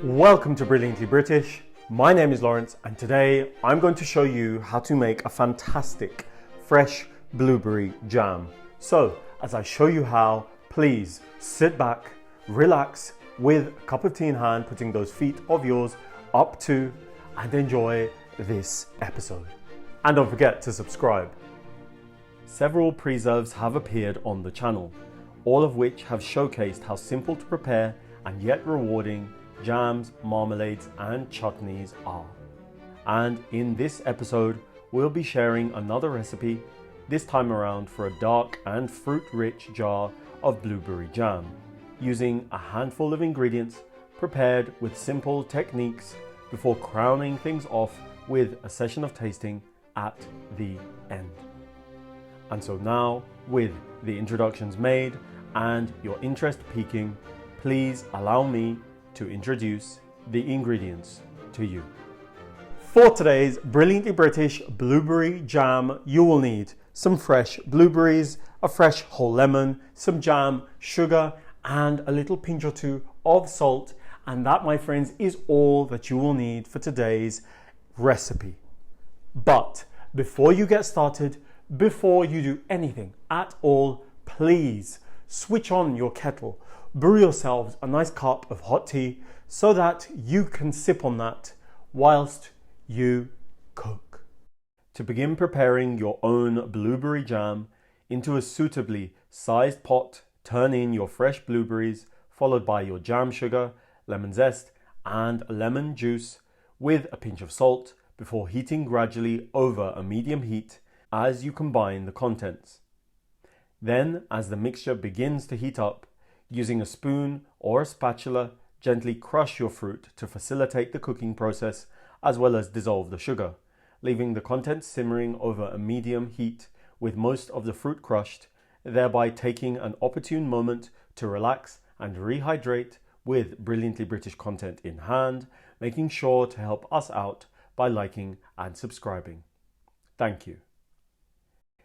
Welcome to Brilliantly British. My name is Lawrence and today I'm going to show you how to make a fantastic fresh blueberry jam. So as I show you how, please sit back, relax with a cup of tea in hand, putting those feet of yours up to, and enjoy this episode. And don't forget to subscribe. Several preserves have appeared on the channel, all of which have showcased how simple to prepare and yet rewarding jams, marmalades and chutneys are. And in this episode, we'll be sharing another recipe, this time around for a dark and fruit-rich jar of blueberry jam, using a handful of ingredients prepared with simple techniques before crowning things off with a session of tasting at the end. And so now, with the introductions made and your interest peaking, please allow me to introduce the ingredients to you. For today's Brilliantly British blueberry jam, you will need some fresh blueberries, a fresh whole lemon, some jam, sugar, and a little pinch or two of salt. And that, my friends, is all that you will need for today's recipe. But before you get started, before you do anything at all, please switch on your kettle. Brew yourselves a nice cup of hot tea so that you can sip on that whilst you cook. To begin preparing your own blueberry jam, into a suitably sized pot, turn in your fresh blueberries, followed by your jam sugar, lemon zest, and lemon juice with a pinch of salt before heating gradually over a medium heat as you combine the contents. Then, as the mixture begins to heat up, using a spoon or a spatula, gently crush your fruit to facilitate the cooking process as well as dissolve the sugar, leaving the contents simmering over a medium heat with most of the fruit crushed, thereby taking an opportune moment to relax and rehydrate with Brilliantly British content in hand, making sure to help us out by liking and subscribing. Thank you.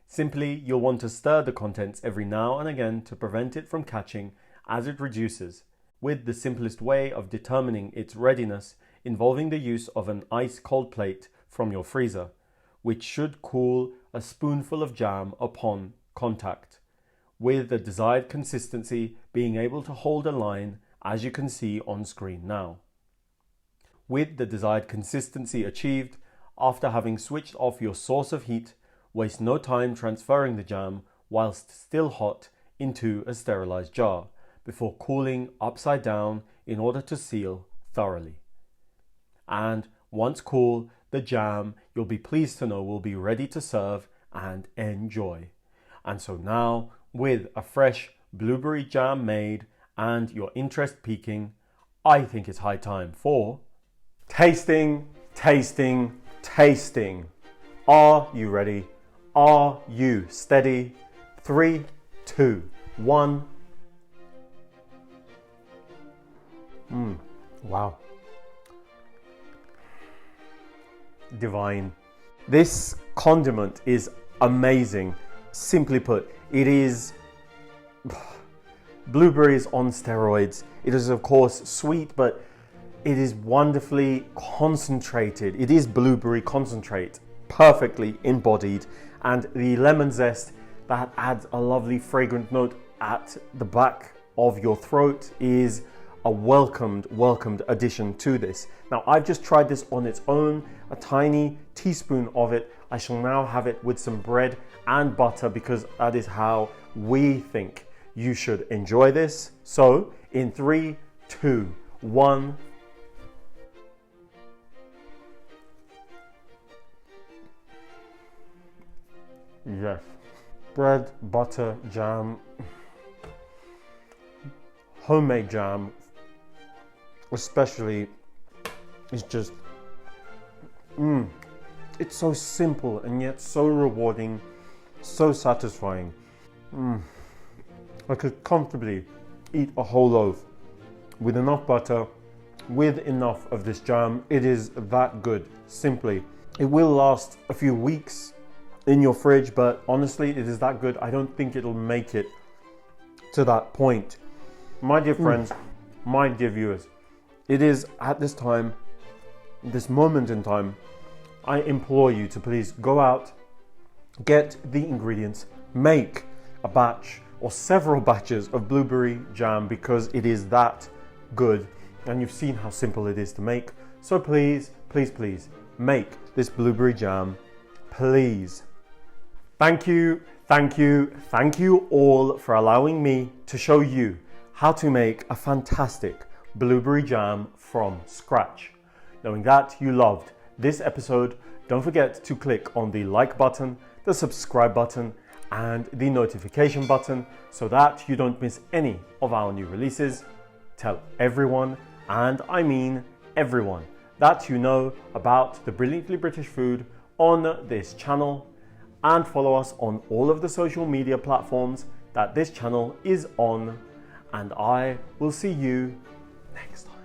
Simply, you'll want to stir the contents every now and again to prevent it from catching as it reduces, with the simplest way of determining its readiness involving the use of an ice-cold plate from your freezer, which should cool a spoonful of jam upon contact, with the desired consistency being able to hold a line as you can see on screen now. With the desired consistency achieved, after having switched off your source of heat, waste no time transferring the jam whilst still hot into a sterilized jar before cooling upside down in order to seal thoroughly. And once cool, the jam, you'll be pleased to know, will be ready to serve and enjoy. And so now, with a fresh blueberry jam made and your interest peaking, I think it's high time for tasting, tasting, tasting. Are you ready? Are you steady? 3, 2, 1. Wow. Divine. This condiment is amazing. Simply put, it is blueberries on steroids. It is of course sweet, but it is wonderfully concentrated. It is blueberry concentrate, perfectly embodied, and the lemon zest that adds a lovely fragrant note at the back of your throat is a welcomed addition to this. Now, I've just tried this on its own, a tiny teaspoon of it. I shall now have it with some bread and butter because that is how we think you should enjoy this. So, in 3, 2, 1. Yes. Bread, butter, jam, homemade jam, especially, is just, it's so simple and yet so rewarding, so satisfying. I could comfortably eat a whole loaf with enough butter, with enough of this jam. It is that good, simply. It will last a few weeks in your fridge, but honestly, it is that good. I don't think it'll make it to that point. My dear friends, my dear viewers, it is at this time, this moment in time, I implore you to please go out, get the ingredients, make a batch or several batches of blueberry jam, because it is that good, and you've seen how simple it is to make. So please, please, please make this blueberry jam, please. Thank you, thank you, thank you all for allowing me to show you how to make a fantastic blueberry jam from scratch. Knowing that you loved this episode, don't forget to click on the like button, the subscribe button, and the notification button so that you don't miss any of our new releases. Tell everyone, and I mean everyone, that you know about the Brilliantly British food on this channel, and follow us on all of the social media platforms that this channel is on, and I will see you next time.